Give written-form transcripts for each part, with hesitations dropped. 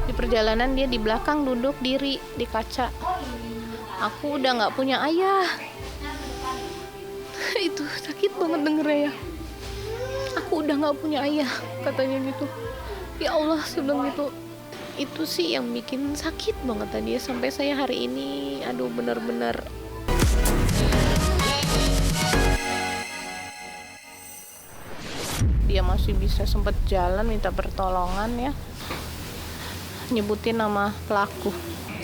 Di perjalanan dia di belakang duduk diri di kaca. Aku udah nggak punya ayah. Itu sakit banget dengernya ya. Aku udah nggak punya ayah, katanya gitu. Ya Allah, saya bilang gitu. Itu sih yang bikin sakit banget tadi ya. Sampai saya hari ini, aduh benar-benar. Dia masih bisa sempat jalan minta pertolongan ya. Nyebutin nama pelaku.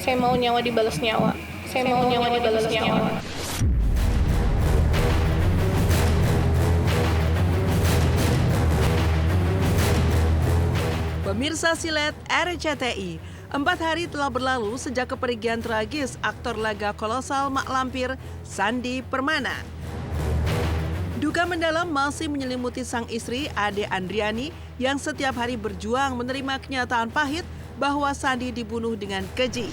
Saya mau nyawa dibalas nyawa. Saya mau nyawa dibalas nyawa. Pemirsa Silet RCTI, 4 hari telah berlalu sejak kepergian tragis aktor laga kolosal Mak Lampir, Sandi Permana. Duka mendalam masih menyelimuti sang istri, Ade Andriani, yang setiap hari berjuang menerima kenyataan pahit bahwa Sandi dibunuh dengan keji.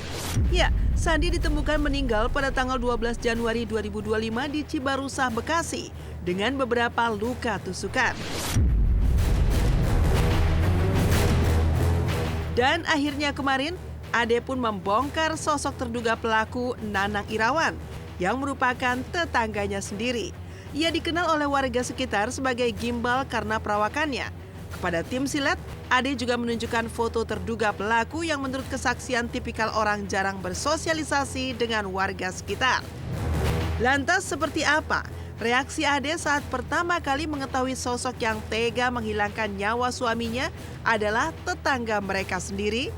Ya, Sandi ditemukan meninggal pada tanggal 12 Januari 2025 di Cibarusah, Bekasi, dengan beberapa luka tusukan. Dan akhirnya kemarin, Ade pun membongkar sosok terduga pelaku Nanang Irawan, yang merupakan tetangganya sendiri. Ia dikenal oleh warga sekitar sebagai gimbal karena perawakannya. Kepada tim Silet, Ade juga menunjukkan foto terduga pelaku yang menurut kesaksian tipikal orang jarang bersosialisasi dengan warga sekitar. Lantas seperti apa reaksi Ade saat pertama kali mengetahui sosok yang tega menghilangkan nyawa suaminya adalah tetangga mereka sendiri?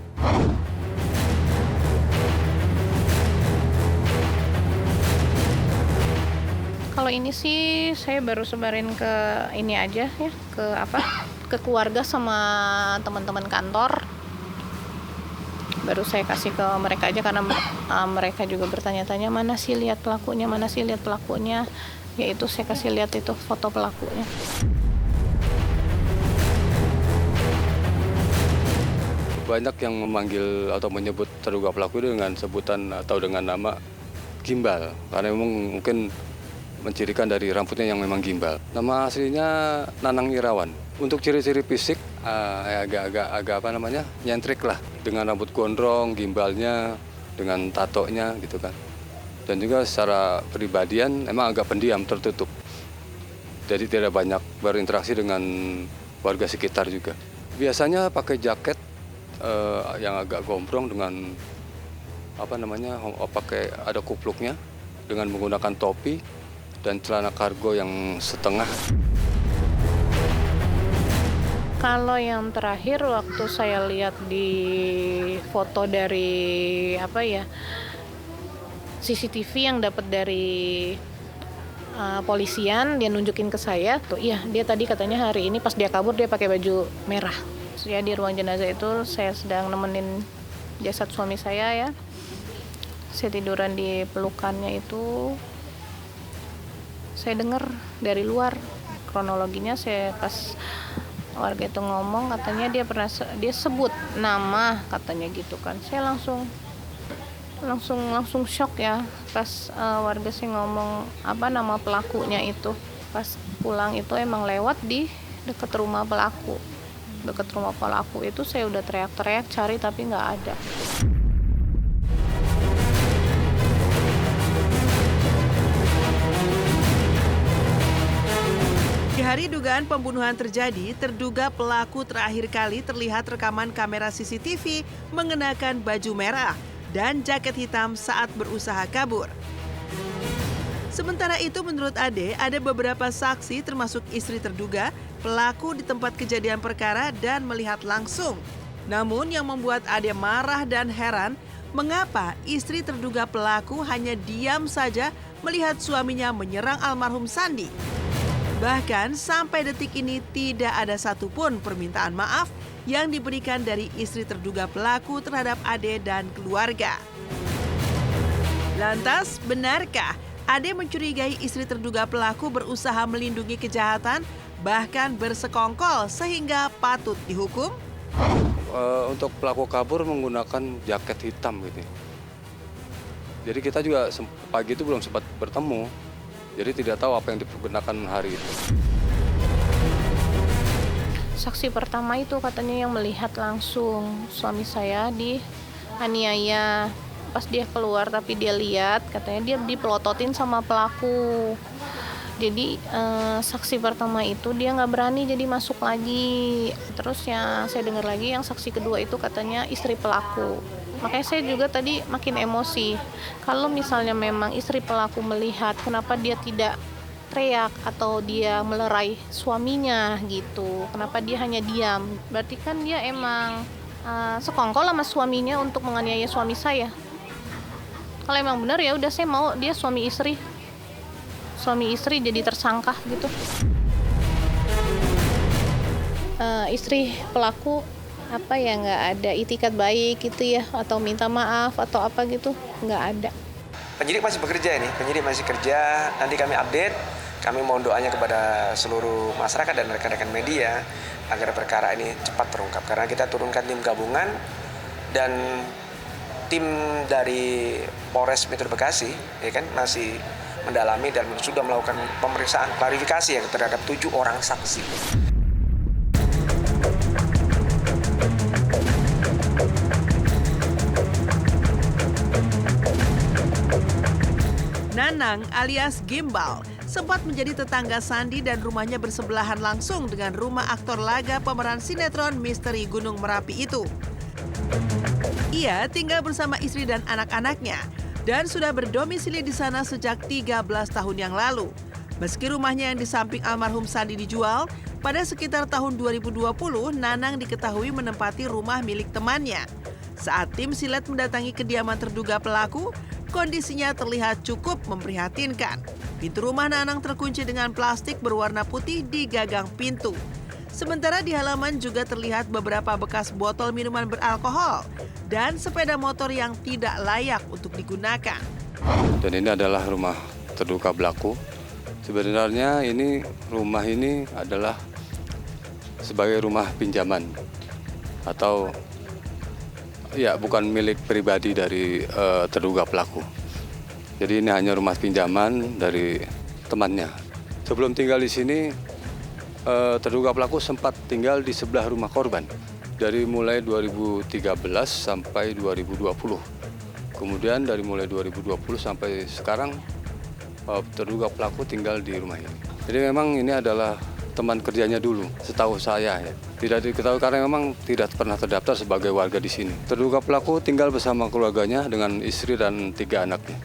Kalau ini sih saya baru sebarin ke ini aja ya, ke keluarga sama teman-teman kantor. Baru saya kasih ke mereka aja karena mereka juga bertanya-tanya mana sih lihat pelakunya. Yaitu saya kasih lihat itu foto pelakunya. Banyak yang memanggil atau menyebut terduga pelaku dengan sebutan atau dengan nama gimbal, karena memang mungkin mencirikan dari rambutnya yang memang gimbal. Nama aslinya Nanang Irawan. Untuk ciri-ciri fisik agak nyentrik lah, dengan rambut gondrong, gimbalnya, dengan tatonya gitu kan. Dan juga secara pribadian emang agak pendiam, tertutup. Jadi tidak banyak berinteraksi dengan warga sekitar juga. Biasanya pakai jaket yang agak gombrong dengan pakai ada kupluknya, dengan menggunakan topi dan celana kargo yang setengah. Kalau yang terakhir waktu saya lihat di foto dari CCTV yang dapat dari polisian, dia nunjukin ke saya tuh, iya dia tadi katanya hari ini pas dia kabur dia pakai baju merah. Ya di ruang jenazah itu saya sedang nemenin jasad suami saya ya. Saya tiduran di pelukannya itu. Saya dengar dari luar kronologinya, saya pas warga itu ngomong katanya dia sebut nama katanya gitu kan. Saya langsung shock ya pas warga sih ngomong nama pelakunya itu. Pas pulang itu emang lewat di dekat rumah pelaku. Dekat rumah pelaku itu saya udah teriak-teriak cari tapi nggak ada. Di hari dugaan pembunuhan terjadi, terduga pelaku terakhir kali terlihat rekaman kamera CCTV mengenakan baju merah dan jaket hitam saat berusaha kabur. Sementara itu menurut Ade, ada beberapa saksi termasuk istri terduga pelaku di tempat kejadian perkara dan melihat langsung. Namun yang membuat Ade marah dan heran, mengapa istri terduga pelaku hanya diam saja melihat suaminya menyerang almarhum Sandi. Bahkan sampai detik ini tidak ada satupun permintaan maaf yang diberikan dari istri terduga pelaku terhadap Ade dan keluarga. Lantas, benarkah Ade mencurigai istri terduga pelaku berusaha melindungi kejahatan, bahkan bersekongkol sehingga patut dihukum? Untuk pelaku kabur menggunakan jaket hitam gitu. Jadi kita juga pagi itu belum sempat bertemu. Jadi tidak tahu apa yang digunakan hari itu. saksi pertama itu katanya yang melihat langsung suami saya dianiaya. Pas dia keluar tapi dia lihat katanya dia dipelototin sama pelaku. Jadi saksi pertama itu dia nggak berani jadi masuk lagi. Terus yang saya dengar lagi yang saksi kedua itu katanya istri pelaku. Makanya saya juga tadi makin emosi. Kalau misalnya memang istri pelaku melihat, kenapa dia tidak teriak atau dia melerai suaminya gitu? Kenapa dia hanya diam? Berarti kan dia emang sekongkol sama suaminya untuk menganiaya suami saya. Kalau emang benar ya udah saya mau dia suami istri jadi tersangka gitu. Istri pelaku nggak ada itikat baik gitu ya, atau minta maaf atau apa gitu, nggak ada. Penyidik masih bekerja ini, penyidik masih kerja, nanti kami update. Kami mohon doanya kepada seluruh masyarakat dan rekan-rekan media agar perkara ini cepat terungkap. Karena kita turunkan tim gabungan dan tim dari Polres Metro Bekasi ya kan masih mendalami dan sudah melakukan pemeriksaan klarifikasi terhadap 7 orang saksi. Nanang alias Gimbal sempat menjadi tetangga Sandi dan rumahnya bersebelahan langsung dengan rumah aktor laga pemeran sinetron Misteri Gunung Merapi itu. Ia tinggal bersama istri dan anak-anaknya dan sudah berdomisili di sana sejak 13 tahun yang lalu. Meski rumahnya yang di samping almarhum Sandi dijual, pada sekitar tahun 2020 Nanang diketahui menempati rumah milik temannya. Saat tim silet mendatangi kediaman terduga pelaku, kondisinya terlihat cukup memprihatinkan. Pintu rumah Nanang terkunci dengan plastik berwarna putih di gagang pintu. Sementara di halaman juga terlihat beberapa bekas botol minuman beralkohol dan sepeda motor yang tidak layak untuk digunakan. Dan ini adalah rumah terduga pelaku. Sebenarnya rumah ini adalah sebagai rumah pinjaman atau ya bukan milik pribadi dari terduga pelaku. Jadi ini hanya rumah pinjaman dari temannya. Sebelum tinggal di sini, terduga pelaku sempat tinggal di sebelah rumah korban dari mulai 2013 sampai 2020. Kemudian dari mulai 2020 sampai sekarang terduga pelaku tinggal di rumah ini. Jadi memang ini adalah teman kerjanya dulu, setahu saya ya. Tidak diketahui karena memang tidak pernah terdaftar sebagai warga di sini. Terduga pelaku tinggal bersama keluarganya dengan istri dan 3 anaknya.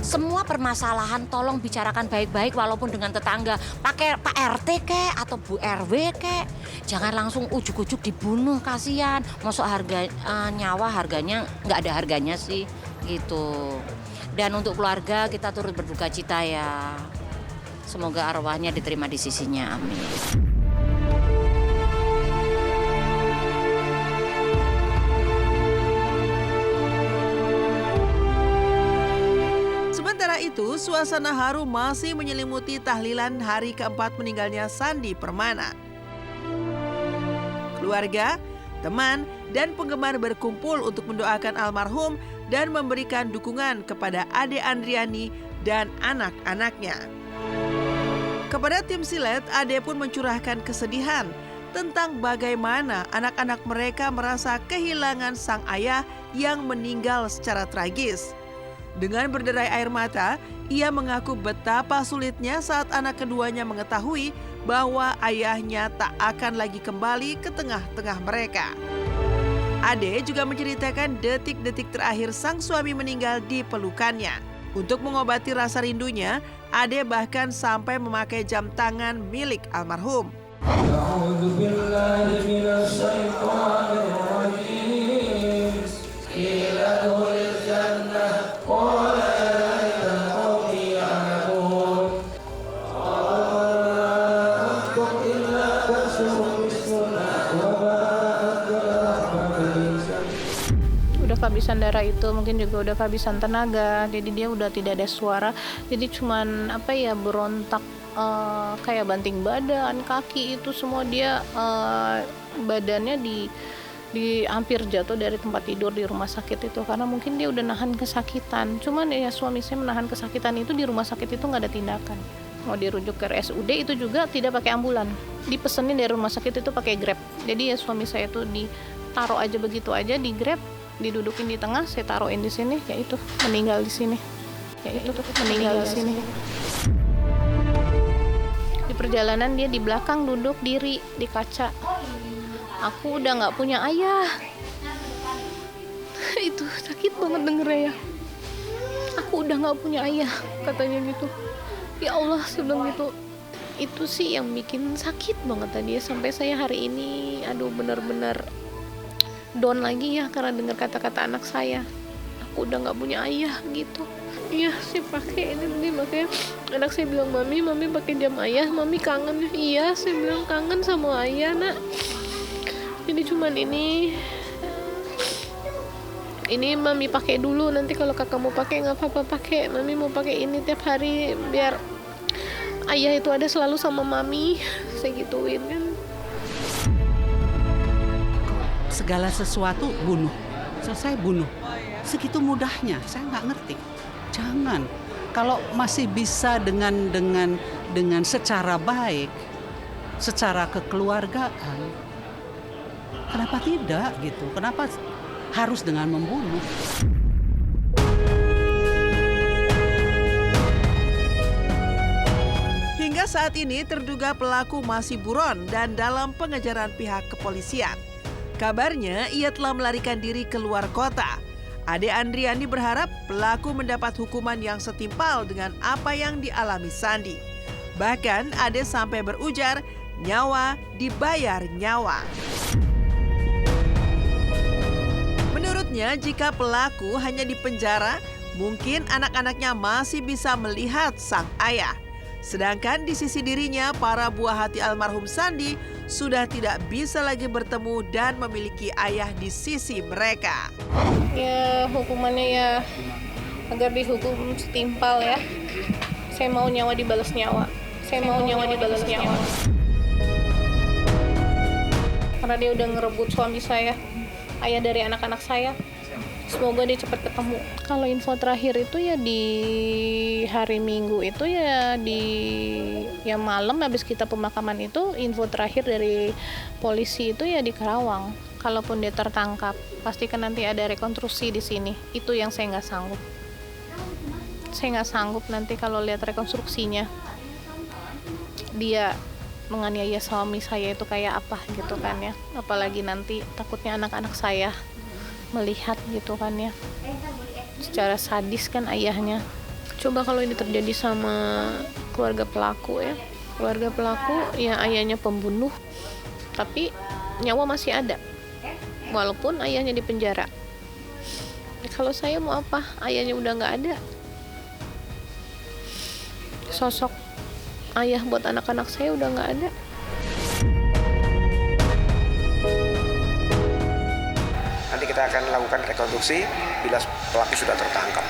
Semua permasalahan tolong bicarakan baik-baik walaupun dengan tetangga. Pakai Pak RT kek atau Bu RW kek. Jangan langsung ujuk-ujuk dibunuh, kasihan. Masuk nyawa harganya nggak ada harganya sih gitu. Dan untuk keluarga kita turut berduka cita ya. Semoga arwahnya diterima di sisinya, amin. Sementara itu, suasana haru masih menyelimuti tahlilan hari keempat meninggalnya Sandi Permana. Keluarga, teman, dan penggemar berkumpul untuk mendoakan almarhum dan memberikan dukungan kepada Ade Andriani dan anak-anaknya. Kepada tim silet, Ade pun mencurahkan kesedihan tentang bagaimana anak-anak mereka merasa kehilangan sang ayah yang meninggal secara tragis. Dengan berderai air mata, ia mengaku betapa sulitnya saat anak keduanya mengetahui bahwa ayahnya tak akan lagi kembali ke tengah-tengah mereka. Ade juga menceritakan detik-detik terakhir sang suami meninggal di pelukannya. Untuk mengobati rasa rindunya, Ade bahkan sampai memakai jam tangan milik almarhum. Udah kehabisan darah itu, mungkin juga udah kehabisan tenaga, jadi dia udah tidak ada suara, jadi cuman berontak, kayak banting badan, kaki itu semua dia badannya di hampir jatuh dari tempat tidur di rumah sakit itu karena mungkin dia udah nahan kesakitan. Cuman ya suami saya menahan kesakitan itu di rumah sakit itu nggak ada tindakan. mau dirujuk ke RSUD itu juga tidak pakai ambulan, dipesenin dari rumah sakit itu pakai Grab. Jadi ya suami saya tuh ditaruh aja begitu aja di Grab, didudukin di tengah, saya taruhin di sini, ya itu meninggal di sini, ya itu meninggal di sini. Di perjalanan dia di belakang duduk diri di kaca. Aku udah nggak punya ayah. Itu sakit banget dengernya ya. Aku udah nggak punya ayah, katanya gitu. Ya Allah, saya bilang gitu. Itu sih yang bikin sakit banget tadi ya. Sampai saya hari ini, aduh benar-benar down lagi ya karena dengar kata-kata anak saya. Aku udah nggak punya ayah gitu. Iya, saya pakai ini makanya anak saya bilang, mami pakai jam ayah, mami kangen. Iya, saya bilang kangen sama ayah, nak. Jadi cuman ini mami pakai dulu, nanti kalau kakak mau pakai nggak apa-apa pakai. Mami mau pakai ini tiap hari biar ayah itu ada selalu sama mami. Saya gituin kan. Segala sesuatu bunuh, selesai bunuh. Segitu mudahnya, saya nggak ngerti. Jangan. Kalau masih bisa dengan secara baik, secara kekeluargaan, kenapa tidak gitu? Kenapa harus dengan membunuh? Hingga saat ini terduga pelaku masih buron dan dalam pengejaran pihak kepolisian. Kabarnya ia telah melarikan diri keluar kota. Ade Andriani berharap pelaku mendapat hukuman yang setimpal dengan apa yang dialami Sandi. Bahkan Ade sampai berujar, nyawa dibayar nyawa. Menurutnya, jika pelaku hanya dipenjara, mungkin anak-anaknya masih bisa melihat sang ayah. Sedangkan di sisi dirinya, para buah hati almarhum Sandi sudah tidak bisa lagi bertemu dan memiliki ayah di sisi mereka. Ya hukumannya ya agar dihukum setimpal ya. Saya mau nyawa dibalas nyawa. Karena dia udah ngerebut suami saya, ayah dari anak-anak saya. Semoga dia cepat ketemu. Kalau info terakhir itu ya di hari Minggu itu ya ya malam habis kita pemakaman itu, info terakhir dari polisi itu ya di Karawang. Kalaupun dia tertangkap, pasti kan nanti ada rekonstruksi di sini. Itu yang saya nggak sanggup. Saya nggak sanggup nanti kalau lihat rekonstruksinya. Dia menganiaya suami saya itu kayak apa gitu kan ya. Apalagi nanti takutnya anak-anak saya melihat gitu kan ya, secara sadis kan ayahnya. Coba kalau ini terjadi sama keluarga pelaku ya, keluarga pelaku ya ayahnya pembunuh tapi nyawa masih ada walaupun ayahnya di penjara. Kalau saya mau apa, ayahnya udah nggak ada, sosok ayah buat anak-anak saya udah nggak ada. Nanti kita akan lakukan rekonstruksi bila pelaku sudah tertangkap.